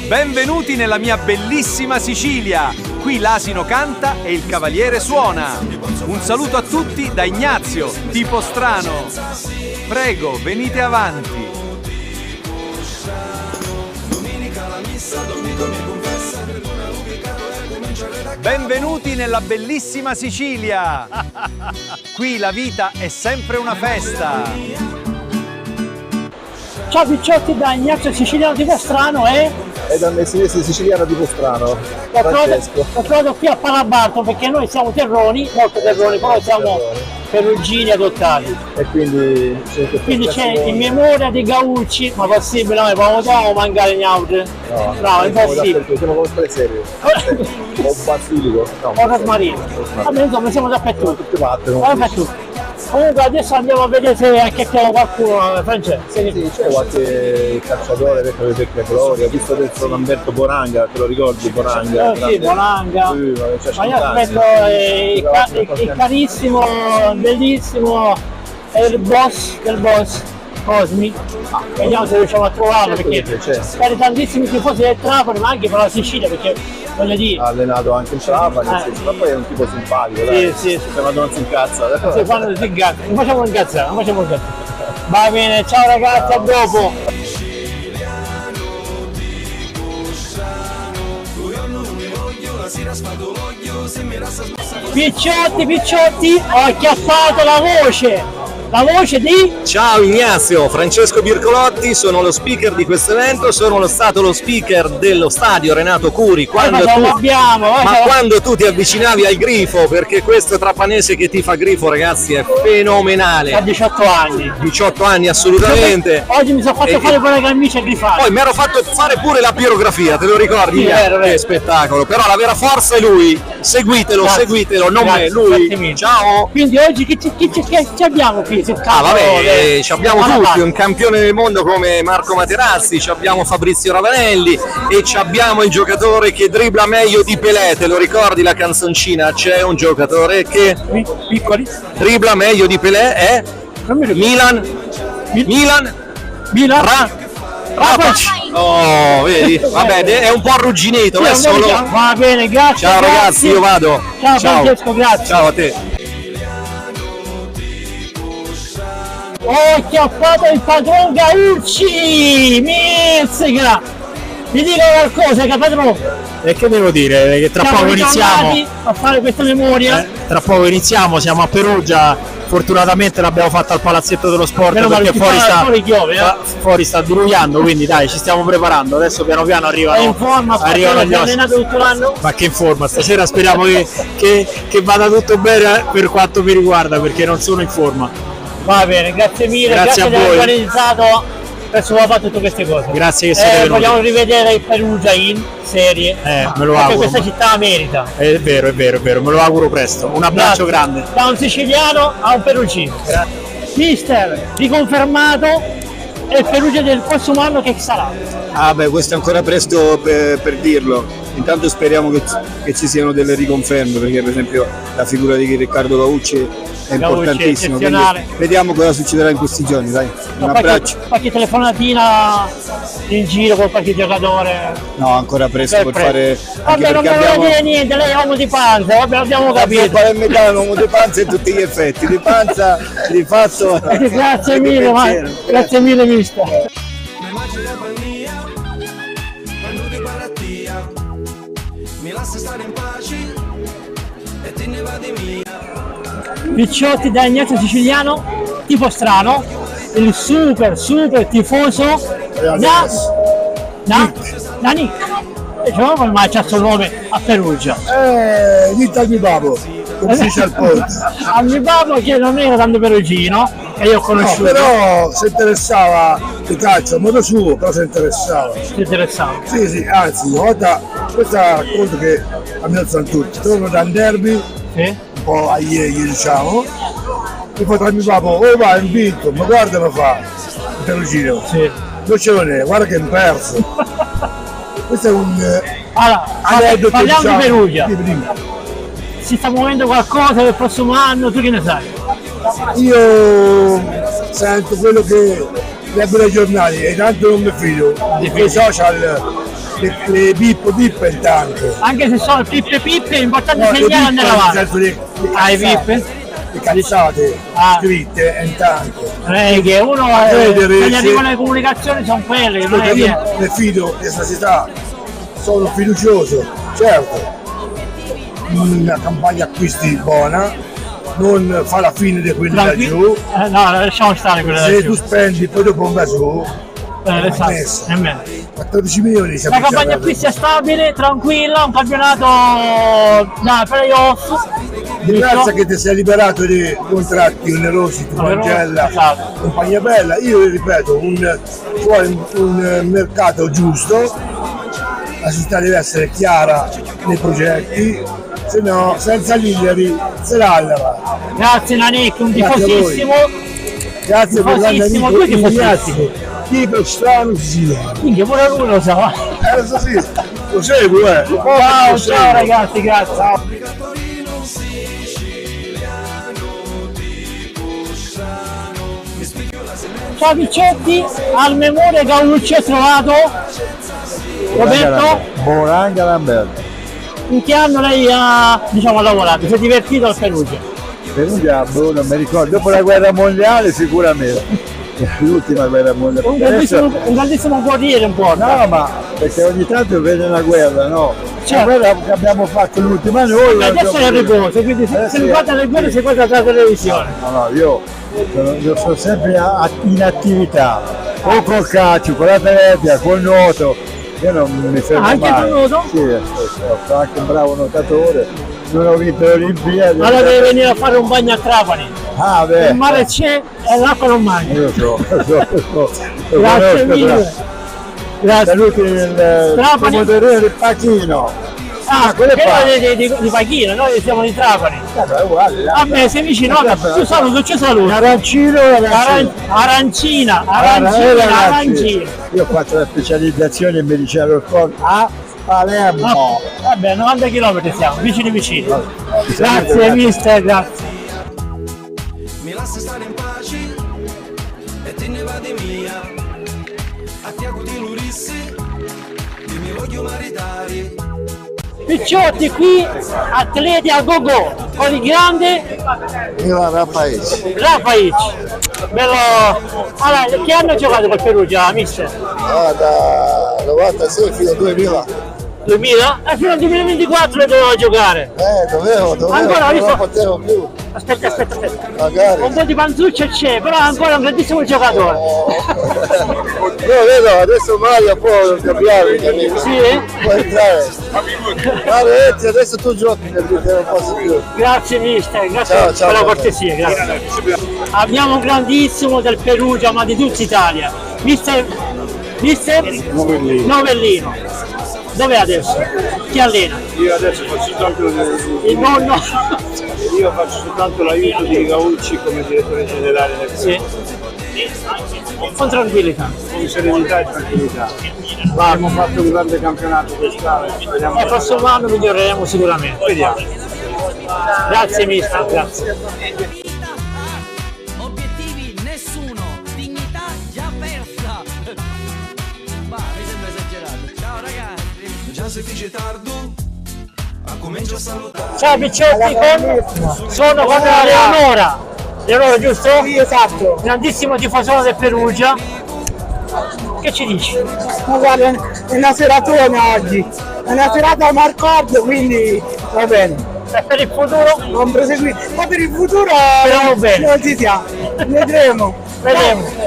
Benvenuti nella mia bellissima Sicilia. Qui l'asino canta e il cavaliere suona. Un saluto a tutti da Ignazio, tipo strano. Prego, venite avanti. Benvenuti nella bellissima Sicilia. Qui la vita è sempre una festa. Ciao picciotti, da Ignazio Siciliano tipo strano e da messinese siciliano tipo strano, Francesco. L'ho trovato qui a Palabarto perché noi siamo terroni, molto terroni, però siamo perugini adottati. E quindi c'è in memoria dei Gaucci, ma possibile, noi possiamo mangiare in auto? No, è impossibile. Siamo come quelle serie. O basilico. O rosmarino. Vabbè, insomma, siamo dappertutto. Dappertutto. Comunque adesso andiamo a vedere se acchiappiamo qualcuno, Francesco. Sì, c'è qualche calciatore per Gloria, ho visto adesso Lamberto Bonanga, te lo ricordi Bonanga? Sì, Bonanga. Ma io aspetto il carissimo, bellissimo, il boss Cosmi. Vediamo se riusciamo a trovarlo, perché per tantissimi tifosi del Trapani, ma anche per la Sicilia, perché voglio dire. Ha allenato anche in Trapani, ma poi è un tipo simpatico, dai. Sì. Quando non si incazza. Sì, quando si incazza. Non facciamo incazzare. Va bene, ciao ragazzi, a dopo. Picciotti, ho acchiappato la voce di... Ciao Ignazio, Francesco Bircolotti, sono lo speaker di questo evento, sono stato lo speaker dello stadio Renato Curi quando tu ti avvicinavi al grifo, perché questo trapanese che ti fa grifo, ragazzi, è fenomenale. Ha 18 anni. 18 anni, assolutamente. Oggi mi sono fatto fare pure le camicie a grifare. Poi mi ero fatto fare pure la pirografia, te lo ricordi? Sì, vero. Che spettacolo, però la vera forza è lui. Seguitelo, non me, lui. Ciao. Quindi oggi che abbiamo qui? Abbiamo tutti, un campione del mondo come Marco Materazzi, abbiamo Fabrizio Ravanelli e abbiamo il giocatore che dribbla meglio di Pelé, te lo ricordi la canzoncina? C'è un giocatore che dribbla meglio di Pelé, è Milan. Oh, vedi? Vabbè, è un po' arrugginito, è solo. Va bene, grazie. Ciao ragazzi, io vado. Ciao Francesco, grazie. Ciao a te. Ho chiappato il padron Gaucci! Mizzica! Mi dica qualcosa, che padron! E che devo dire? Che tra poco iniziamo a fare questa memoria. Tra poco iniziamo, siamo a Perugia. Fortunatamente l'abbiamo fatta al palazzetto dello sport, perché fuori sta diluviando, quindi dai, ci stiamo preparando. Adesso piano piano arrivano. È in forma, arrivano gli allenato tutto l'anno? Ma che in forma? Stasera speriamo che vada tutto bene per quanto mi riguarda, perché non sono in forma. Va bene, grazie mille, grazie a di aver organizzato per fatto tutte queste cose. Grazie che siete venuti. Vogliamo rivedere il Perugia in serie. Me lo auguro. Perché questa città merita. È vero, me lo auguro presto. Un abbraccio grande. Da un siciliano a un perugino. Mister, riconfermato, è il Perugia del prossimo anno che sarà? Questo è ancora presto per dirlo. Intanto speriamo che ci siano delle riconferme, perché per esempio la figura di Riccardo Gaucci è importantissimo. Vediamo cosa succederà in questi giorni, dai. Un abbraccio. Qualche telefonatina in giro con qualche giocatore? No, ancora presto per fare. Vabbè, non volevo dire niente, lei è uomo di panza, vabbè, l'abbiamo capito. Fare metà è un uomo di panza in tutti gli effetti, di panza, di fatto. Grazie mille, grazie mille mister. Picciotti, da Ignazio Siciliano, tipo strano, il super tifoso Nick. E diciamo come mai c'ha suo nome a Perugia? Dita di Babo, come si dice al ponte. A mio babbo che non era tanto perugino, e io ho conosciuto. No, però si interessava di calcio, a modo suo, però si interessava. Sì, anzi, una volta, questo racconto che ammazzano tutti, torno da un derby, un po' a ieri diciamo, e poi tra mio papà, va, è vinto, ma guarda lo fa, il perugino. Non ce l'è, guarda che è perso. Questo è un aneddoto. Parliamo di Perugia. Si sta muovendo qualcosa per il prossimo anno, tu che ne sai? Io sento quello che leggo nei giornali e tanto non mi fido, perché i social le pippo intanto. Anche se sono pippe, l'importante è segnare e andare avanti. Le pippe? Le cazzate scritte intanto. Che uno gli arrivano le comunicazioni sono quelle, non è che le fido di questa città, sono fiducioso, certo. Una campagna acquisti buona, non fa la fine di quelli da giù. No, lasciamo stare quelle da giù. Se tu spendi poi dopo un va su, nemmeno. 14 milioni. La campagna acquisti è stabile, tranquilla, un campionato da playoff. Grazie che ti sei liberato dei contratti onerosi, tu Angela, compagnia bella. Io ripeto, vuole un mercato giusto, la città deve essere chiara nei progetti, se no senza Lilleri se l'alleva. Grazie Nanek, un tifosissimo. Grazie per tifosissimo, due tifosissimi. Tipo strano siciliano. Minchia, pure lui lo sa. Adesso sì, lo seguo Ciao ragazzi, grazie. Ciao Piccetti, al memoria Gaulucci è trovato. Roberto? Buonanche Lamberto. In che anno lei ha lavorato? Si è divertito al Perugia? Perugia, non mi ricordo, dopo la guerra mondiale sicuramente. L'ultima guerra mondiale. Un grandissimo guerriere un po'. No, ma perché ogni tanto vede la guerra, no? Certo. La guerra che abbiamo fatto l'ultima noi. Ma adesso è il riposo, quindi se si guarda le guerre si guarda la televisione. No, io sono sempre in attività, o col calcio, con l'atletica, col nuoto, io non mi fermo mai. Anche col nuoto? Sì, sono anche un bravo nuotatore, non ho vinto le Olimpiadi. Allora deve venire a fare un bagno a Trapani. Ah, beh. Il mare c'è e l'acqua non manca. Io so. Grazie mille. Grazie. Saluti il promotore del Pachino. Ah, quello è di Pachino, noi siamo di Trapani. Vabbè, sei vicino, tu saluto. Arancino e arancina. Io ho fatto la specializzazione in medicina del corpo a Palermo. Vabbè, 90 km siamo, vicini. Grazie mister, grazie. Mi lascia stare in pace e te ne va di mia. A Tiago di Lurissi, mi voglio maritare. Picciotti qui, atleti a go-go, con il grande Milan Rafaic. Bello. Allora, che anno ha giocato col Perugia, mister? Da 96 fino al 2000. 2000? Fino al 2024 doveva giocare. Dovevo, Ancora non potevo più. Aspetta. Magari. Un po' di panzuccia c'è, però è ancora un grandissimo giocatore. Io vedo, adesso Mario può cambiare. Sì? Può entrare. Mario, adesso tu giochi nel un po' più. Grazie mister, grazie per la cortesia, grazie. Abbiamo un grandissimo del Perugia, ma di tutta Italia. Mister Novellino. Dov'è adesso? Chi allena? Io adesso faccio soltanto il nonno. Io faccio soltanto l'aiuto di Gaulucci come direttore generale del Sì. Con tranquillità. Con serenità e tranquillità. Abbiamo fatto un grande campionato quest'anno. Il prossimo anno miglioreremo sicuramente. Vediamo. Grazie mister, grazie. Obiettivi nessuno, dignità già persa. Ma mi sembra esagerato. Ciao ragazzi. Già si dice tardo, comincio a salutare. Ciao Picciotti, sono con Leonora. Leonora, giusto? Sì, esatto. Grandissimo tifosone del Perugia. Che ci dici? Ma guarda, è una seratona oggi. È una serata Marcord, quindi va bene. E per il futuro? Non proseguire. Ma per il futuro speriamo bene. Non ci siamo. Vedremo.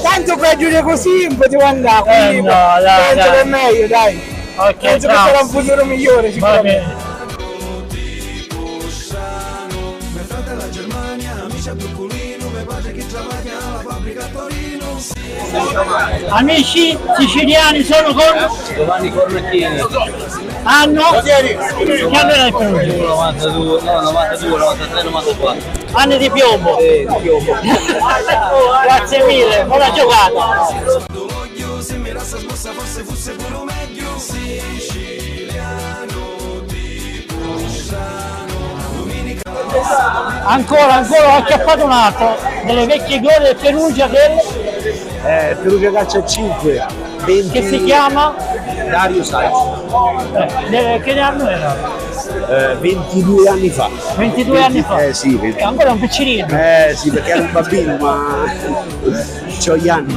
Tanto peggio di così non potevo andare. Quindi penso che è meglio, dai. Ok, penso che sarà un futuro migliore sicuramente. Amici siciliani, sono con Giovanni Cornacchini. Anno? Che anno era il Perugia? 92, 93, 94. Anni di piombo? Sì, di piombo. Grazie mille, buona giocata. Ancora, ho acchiappato un altro delle vecchie glorie del Perugia Perugia calcio 5. che si chiama Dario Sainz. Che anno era? 22 anni fa. 22 anni fa? Sì, È ancora un piccirino. sì, perché era un bambino, ma c'ho gli anni.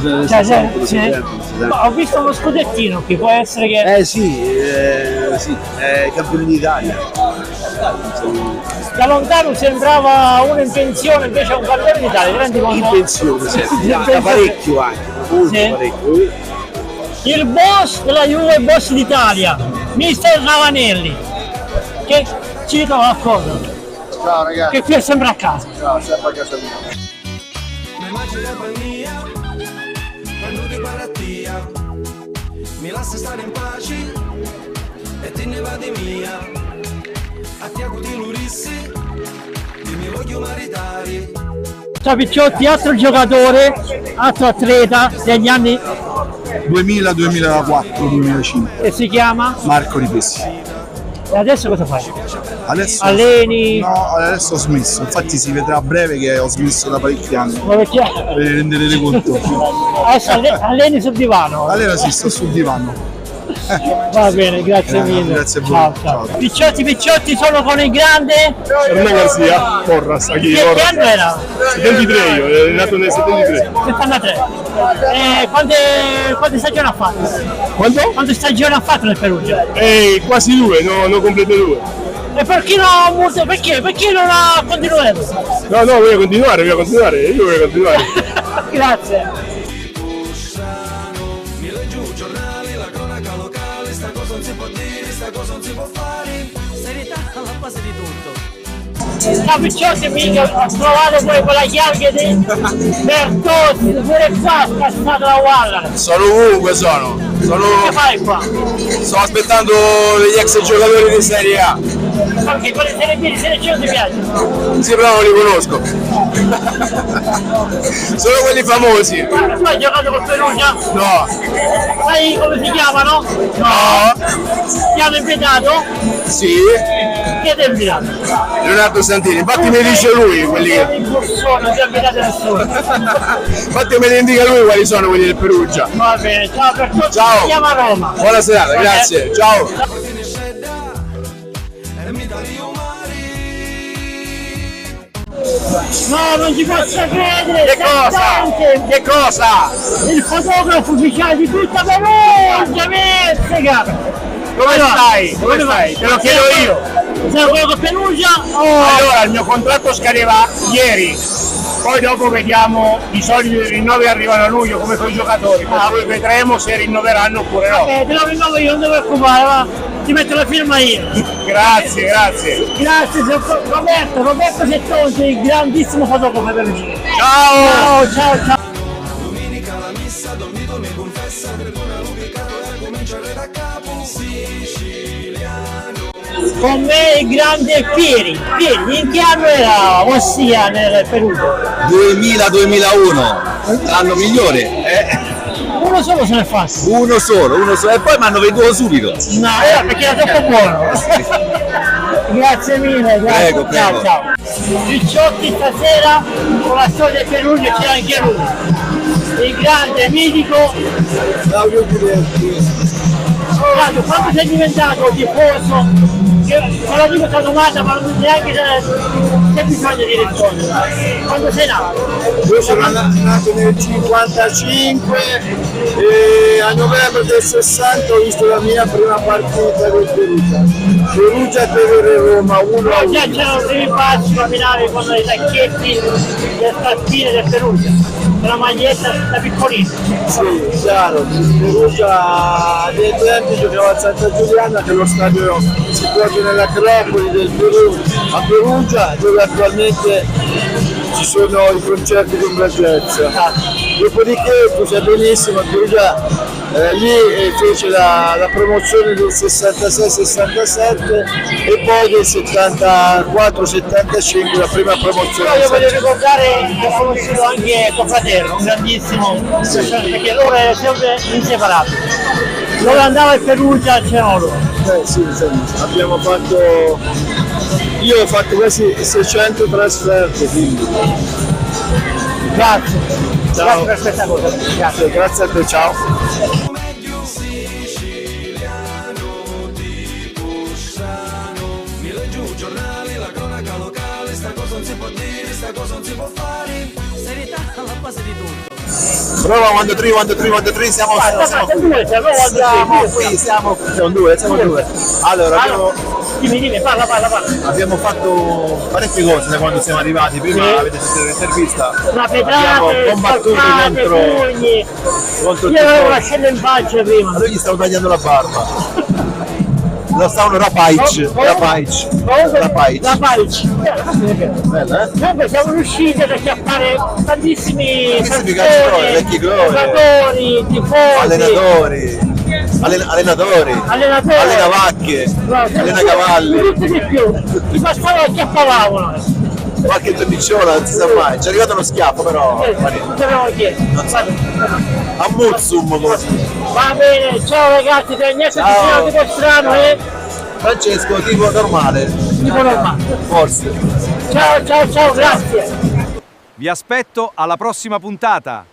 Ho visto uno scudettino che può essere che... Sì, campione d'Italia. Da lontano sembrava uno in pensione, invece è un campione d'Italia. In pensione, da parecchio anche, molto parecchio. Il boss della Juve, il boss d'Italia, mister Ravanelli, che ci ritrova a cosa? Ciao ragazzi. Che qui è sempre a casa. Ciao, sempre a casa mia. Mi lascia stare in pace e te ne va di mia. A ti acuti lurissi, dimmi voglio maritare. Ciao Picciotti, altro giocatore, altro atleta degli anni 2000, 2004, 2005. che si chiama? Marco Ripessi. E adesso cosa fai? Adesso Alleni? No, adesso ho smesso, infatti si vedrà a breve che ho smesso da parecchi anni. Dove chi è? Vi renderete conto. Adesso alleni sul divano. Allora sì, sto sul divano. Va bene, grazie mille. Grazie a voi. Ciao, ciao. Picciotti sono con il grande. Ormai Garcia, Porras, Che anno era? 73 io, è nato nel 73. 73. Quante stagioni ha fatto? Quanto? Quante stagioni ha fatto nel Perugia? Quasi due, no completo due. E perché non ha continuato? No, voglio continuare, io voglio continuare. Grazie. Mi leggo un giornale, la cronaca locale, sta cosa non si può dire, sta cosa non si può fare. Serietà alla base di tutto. Ciao Picciotti, mica ho trovato poi quella chiave di Bertozzi, pure qua scassato la Waller. Sono ovunque, Che fai qua? sto aspettando gli ex giocatori di Serie A. Perché quelle Serie B di Serie C non ti piacciono? Sì, però non li conosco. Sono quelli famosi. Tu hai giocato col Perugia? No. Sai come si chiamano? No. Ti hanno invitato? Sì. Chi ti ha invitato? Leonardo Santini, infatti mi dice lui quelli che. Non ti ha invitato nessuno. Infatti me ne indica lui quali sono quelli del Perugia. Va bene, ciao per tutti. Ciao. Ci chiama Roma. Buona serata, grazie. Ciao. No, non ci posso credere! Che cosa? Che cosa? Il fotografo ufficiale di tutta Perugia, Messica! Dove stai? Dove stai? Te lo chiedo io. Sei quello con Perugia? Allora, il mio contratto scadeva ieri. Poi dopo vediamo, i soldi dei rinnovi arrivano a luglio come con i giocatori, per cui vedremo se rinnoveranno oppure no. Te lo rinnovo io, non devo preoccupare, va. Ti metto la firma io. Grazie. Grazie, Roberto Settonti, il grandissimo fotografo perugino. Ciao! Ciao. Domenica la messa, dormito mi confessa, perdona l'ubicato e cominciare da capo. Siciliano. Con me il grande Pieri, in che anno era Ossia nel Perugia? 2000-2001, l'anno migliore. Uno solo se ne fa. Uno solo, e poi mi hanno venduto subito. No, perché era troppo buono. Grazie mille, grazie. Prego. Ciao. Picciotti stasera con la storia del Perugia c'è anche lui. Il grande mitico. Claudio, quando sei diventato tifoso? Non la dico questa domanda, ma non neanche c'è bisogno di rispondere. Quando sei nato? Io sono nato nel 55 e a novembre del 60 ho visto la mia prima partita del Perugia Tevere Roma 1-1. Già c'erano i primi passi camminare con i tacchetti, le scarpine del Perugia, con la maglietta da piccolino. Sì, chiaro, Perugia dei tempi giocava a Santa Giuliana, che è lo stadio situato nell'Acropoli del Perugia, a Perugia, dove attualmente ci sono i concerti di Umbragezza. Dopodiché tu sai benissimo, Perugia lì fece la promozione del 66-67 e poi del 74-75 la prima promozione. Io voglio ricordare che ho conosciuto anche tuo fratello, un grandissimo, perché loro erano sempre inseparabili. Dove andava il Perugia c'erano loro. Sì, abbiamo fatto, io ho fatto quasi 600 trasferte, quindi. Grazie. Ciao. Grazie per questa cosa. Grazie a te, ciao. Meglio siciliano. alla base di tutto. Prova 1, 2, 3, siamo qui, siamo due. Allora, dimmi, parla. abbiamo fatto parecchie cose da quando siamo arrivati. Prima avete sentito l'intervista. Abbiamo combattuto contro il io avevo la scena in faccia prima. Ma lui gli stavo tagliando la barba. Lo stavano Rapaic. Bella, Comunque siamo riusciti ad acchiappare tantissimi calciatori, vecchi gloria, tifosi, allenatori, allenavacche, allenacavalli. tutti di più. I pastori acchiappavano. Qualche tornicciola, non si sa mai. Ci è arrivato uno schiaffo però. Non sapevo chi è. A Muzzum come si dice. Va bene, ciao ragazzi, da Ignazio Tiziano tipo strano e Francesco tipo normale. tipo normale. Forse. Ciao, grazie. Vi aspetto alla prossima puntata.